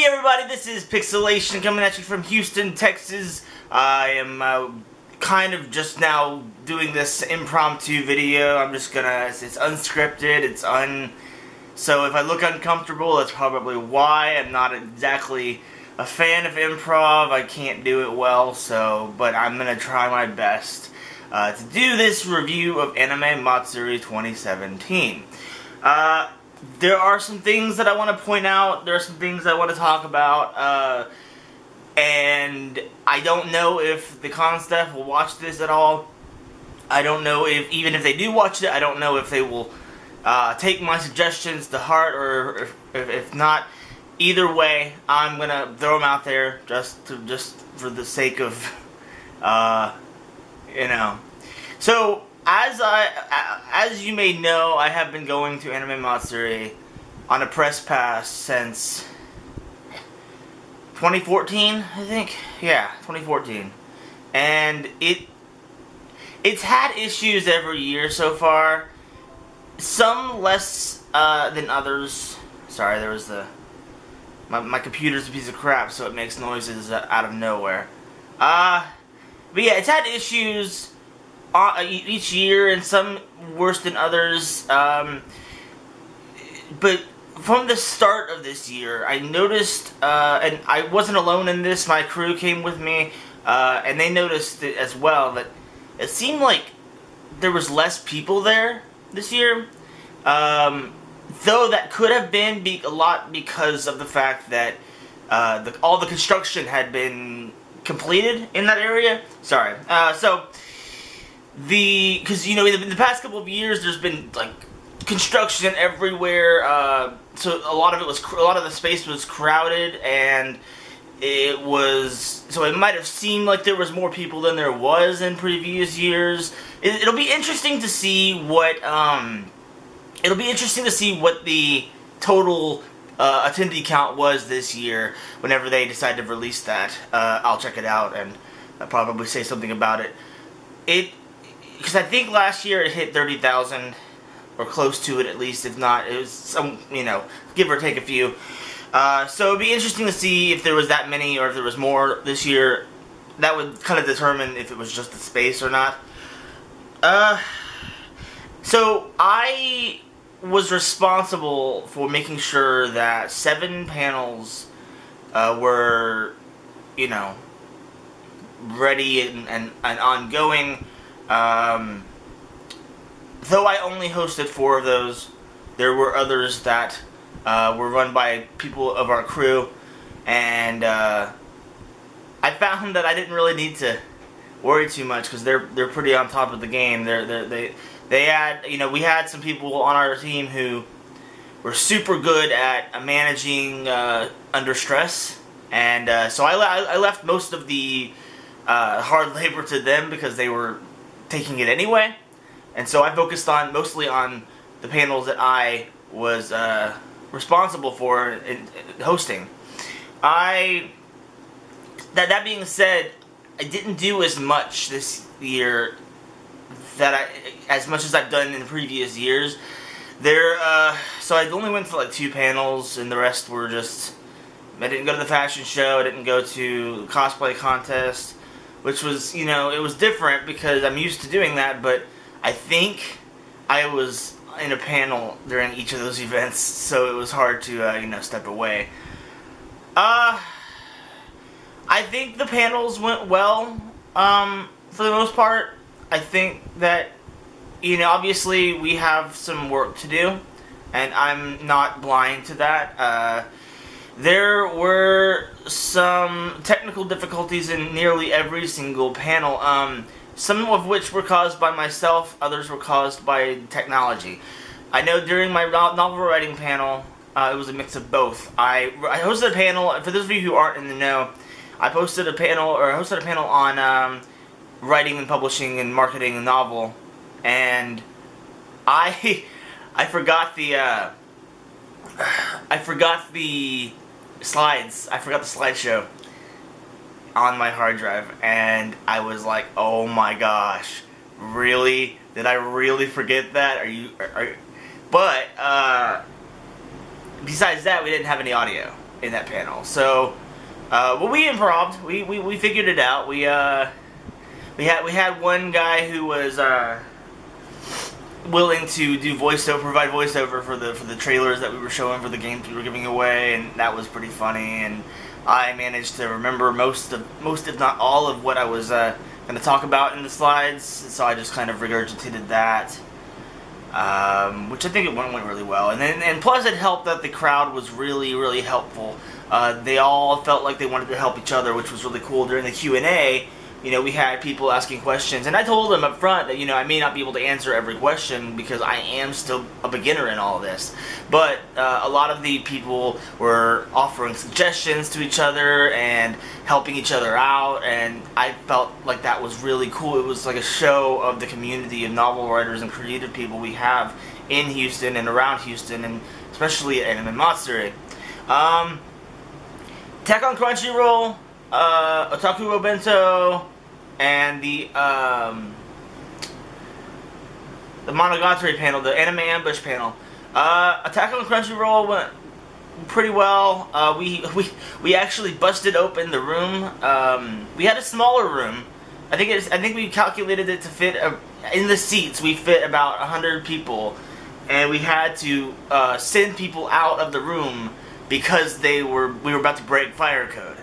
Hey everybody, this is Pixelation coming at you from Houston, Texas. I am kind of just now doing this impromptu video. it's unscripted, so if I look uncomfortable, that's probably why. I'm not exactly a fan of improv. I can't do it well, but I'm gonna try my best to do this review of Anime Matsuri 2017. There are some things that I want to point out. There are some things I want to talk about. And I don't know if the con staff will watch this at all. I don't know even if they do watch it, I don't know if they will take my suggestions to heart, or if not. Either way, I'm going to throw them out there just for the sake of, So, as you may know, I have been going to Anime Matsuri on a press pass since 2014, I think. Yeah, 2014. And it's had issues every year so far. Some less than others. Sorry, there was my computer's a piece of crap, so it makes noises out of nowhere. But yeah, it's had issues each year, and some worse than others. But from the start of this year, I noticed, and I wasn't alone in this, my crew came with me, and they noticed it as well, that it seemed like there was less people there this year. Though that could have been a lot because of the fact that all the construction had been completed in that area. Sorry. Because in the past couple of years, there's been like construction everywhere. So a lot of the space was crowded, and it might have seemed like there was more people than there was in previous years. It'll be interesting to see what the total attendee count was this year. Whenever they decide to release that, I'll check it out and I'll probably say something about it. Because I think last year it hit 30,000, or close to it at least. If not, it was some, give or take a few. So it'd be interesting to see if there was that many, or if there was more this year. That would kind of determine if it was just the space or not. So I was responsible for making sure that 7 panels were, ready and ongoing. Though I only hosted 4 of those, there were others that were run by people of our crew, and I found that I didn't really need to worry too much, because they're pretty on top of the game. We had some people on our team who were super good at managing under stress, and so I left most of the hard labor to them, because they were taking it anyway. And so I focused mostly on the panels that I was responsible for in hosting. That being said, I didn't do as much this year as much as I've done in previous years. So I only went to like 2 panels, and the rest were just, I didn't go to the fashion show, I didn't go to the cosplay contest, which was, it was different because I'm used to doing that, but I think I was in a panel during each of those events, so it was hard to, step away. I think the panels went well, for the most part. I think that, obviously we have some work to do, and I'm not blind to that. There were some technical difficulties in nearly every single panel, some of which were caused by myself, others were caused by technology. I know during my novel writing panel, it was a mix of both. I hosted a panel, for those of you who aren't in the know, I hosted a panel on writing and publishing and marketing a novel, and I forgot the slides. I forgot the slideshow on my hard drive, and I was like, oh my gosh, really? Did I really forget that? But besides that, we didn't have any audio. in that panel. So, well, we improv'd. We figured it out. We had one guy who was willing to do provide voiceover for the trailers that we were showing for the games we were giving away, and that was pretty funny. And I managed to remember most if not all of what I was going to talk about in the slides, so I just kind of regurgitated that, which I think it went really well. And plus it helped that the crowd was really helpful. They all felt like they wanted to help each other, which was really cool. During the Q&A, you know, we had people asking questions, and I told them up front that, you know, I may not be able to answer every question because I am still a beginner in all of this. But a lot of the people were offering suggestions to each other and helping each other out, and I felt like that was really cool. It was like a show of the community of novel writers and creative people we have in Houston and around Houston, and especially at Anime Matsuri. Tech on Crunchyroll, Otaku Obento, and the Monogatari panel, the Anime Ambush panel. Attack on Crunchyroll went pretty well. We actually busted open the room. We had a smaller room. I think we calculated it to fit in the seats. We fit about 100 people, and we had to send people out of the room because we were about to break fire code.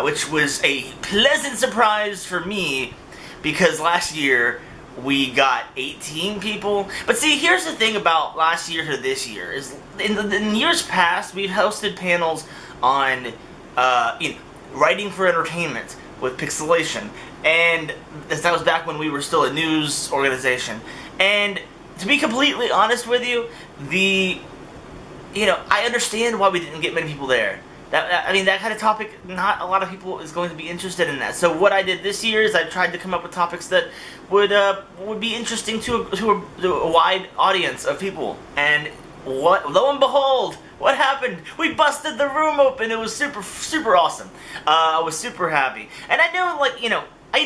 Which was a pleasant surprise for me, because last year we got 18 people. But see, here's the thing about last year to this year, is in years past we've hosted panels on writing for entertainment with pixelation, and that was back when we were still a news organization. And to be completely honest with you, I understand why we didn't get many people there. I mean, that kind of topic, not a lot of people is going to be interested in that. So what I did this year is I tried to come up with topics that would be interesting to a wide audience of people. And lo and behold, what happened? We busted the room open. It was super awesome. I was super happy. And I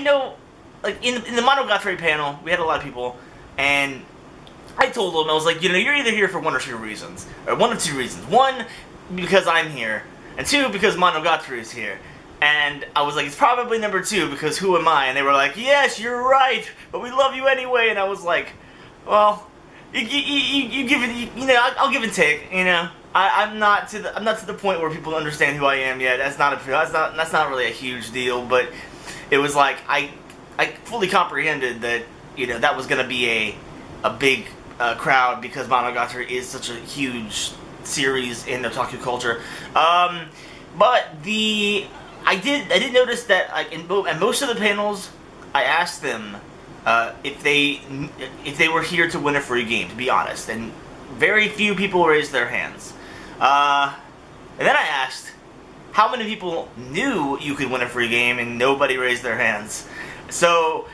know, in the Monogatari panel, we had a lot of people, and I told them, I was like, you're either here for one or two reasons. Or one of two reasons. One, because I'm here. And two, because Monogatari is here. And I was like, it's probably number two, because who am I? And they were like, yes, you're right, but we love you anyway. And I was like, well, you give it, I'll give and take, I'm not to the point where people understand who I am yet. That's not really a huge deal, but it was like, I fully comprehended that, that was going to be a big crowd, because Monogatari is such a huge series in otaku culture. But I did notice that in most of the panels, I asked them if they were here to win a free game, to be honest, and very few people raised their hands. And then I asked how many people knew you could win a free game, and nobody raised their hands. So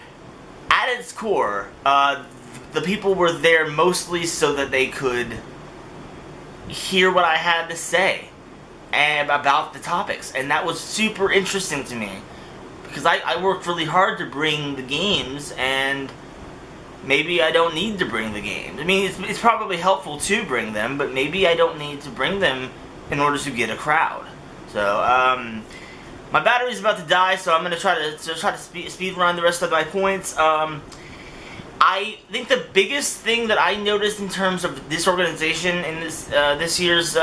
at its core, the people were there mostly so that they could hear what I had to say about the topics, and that was super interesting to me, because I worked really hard to bring the games, and maybe I don't need to bring the games. I mean, it's probably helpful to bring them, but maybe I don't need to bring them in order to get a crowd. So my battery's about to die, so I'm gonna try to speed run the rest of my points. I think the biggest thing that I noticed in terms of this organization in this year's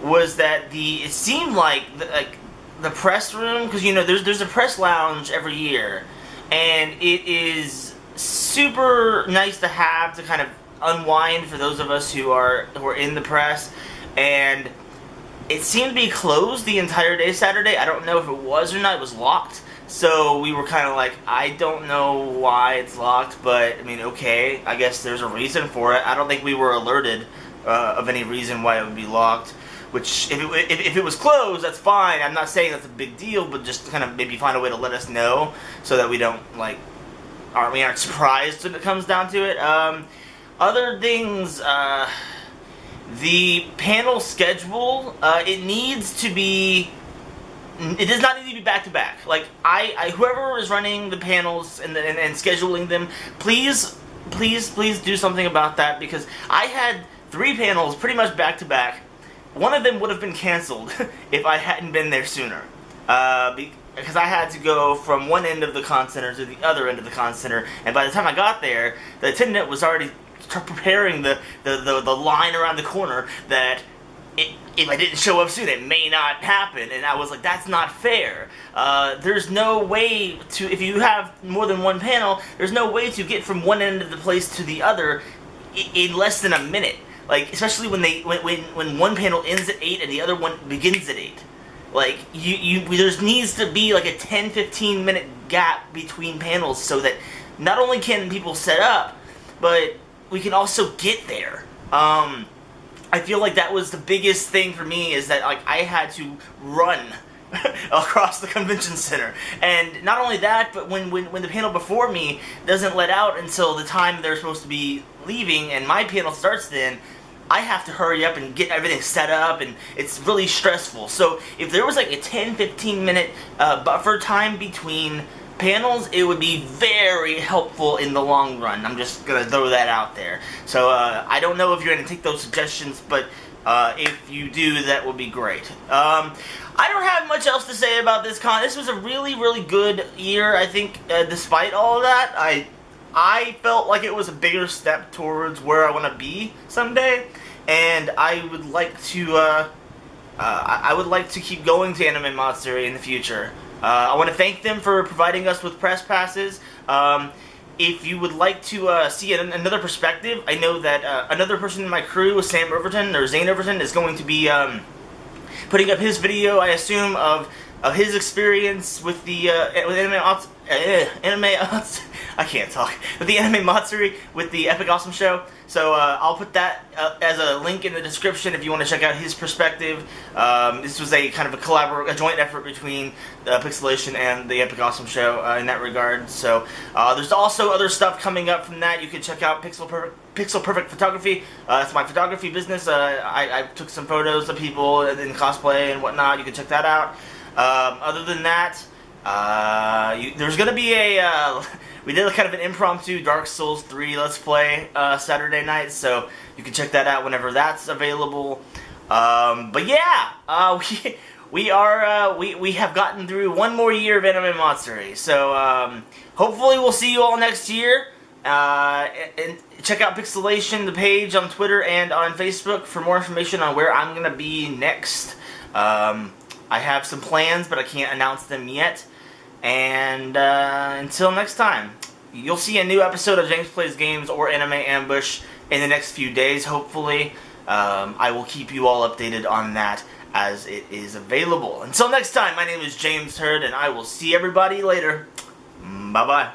was that it seemed like the press room, because there's a press lounge every year, and it is super nice to have to kind of unwind for those of us who are in the press, and it seemed to be closed the entire day Saturday. I don't know if it was or not. It was locked. So we were kind of like, I don't know why it's locked, but I mean, okay, I guess there's a reason for it. I don't think we were alerted of any reason why it would be locked. Which, if it was closed, that's fine. I'm not saying that's a big deal, but just kind of maybe find a way to let us know so that we don't aren't surprised when it comes down to it. Other things, the panel schedule, it needs to be. It does not need to be back-to-back. Like, whoever is running the panels and scheduling them, please do something about that, because I had 3 panels pretty much back-to-back, one of them would have been canceled if I hadn't been there sooner. Because I had to go from one end of the con center to the other end of the con center, and by the time I got there, the attendant was already preparing the line around the corner that if I didn't show up soon, it may not happen. And I was like, that's not fair. There's no way to, if you have more than one panel, there's no way to get from one end of the place to the other in less than a minute. Like, especially when one panel ends at 8 and the other one begins at 8. Like, there needs to be like a 10-15 minute gap between panels so that not only can people set up, but we can also get there. I feel like that was the biggest thing for me, is that like I had to run across the convention center. And not only that, but when the panel before me doesn't let out until the time they're supposed to be leaving and my panel starts then, I have to hurry up and get everything set up, and it's really stressful. So if there was like a 10-15 minute buffer time between panels, it would be very helpful in the long run. I'm just gonna throw that out there. So I don't know if you're gonna take those suggestions, but if you do, that would be great. I don't have much else to say about this con. This was a really, really good year, I think, despite all of that. I felt like it was a bigger step towards where I want to be someday, and I would like to keep going to Anime Matsuri in the future. I want to thank them for providing us with press passes. If you would like to see another perspective, I know that another person in my crew, Zane Overton, is going to be putting up his video, I assume, of his experience with the I can't talk. With the Anime Matsuri, with the Epic Awesome Show. So I'll put that as a link in the description if you want to check out his perspective. This was a kind of a joint effort between Pixelation and the Epic Awesome Show in that regard. So there's also other stuff coming up from that. You can check out Pixel Perfect Photography. That's my photography business. I took some photos of people in cosplay and whatnot. You can check that out. Other than that, there's going to be a, we did a kind of an impromptu Dark Souls 3 Let's Play Saturday night, so you can check that out whenever that's available. But yeah, we have gotten through one more year of Anime Matsuri, so hopefully we'll see you all next year. And check out Pixelation, the page on Twitter and on Facebook, for more information on where I'm going to be next. I have some plans, but I can't announce them yet. And until next time, you'll see a new episode of James Plays Games or Anime Ambush in the next few days, hopefully. I will keep you all updated on that as it is available. Until next time, my name is James Hurd, and I will see everybody later. Bye-bye.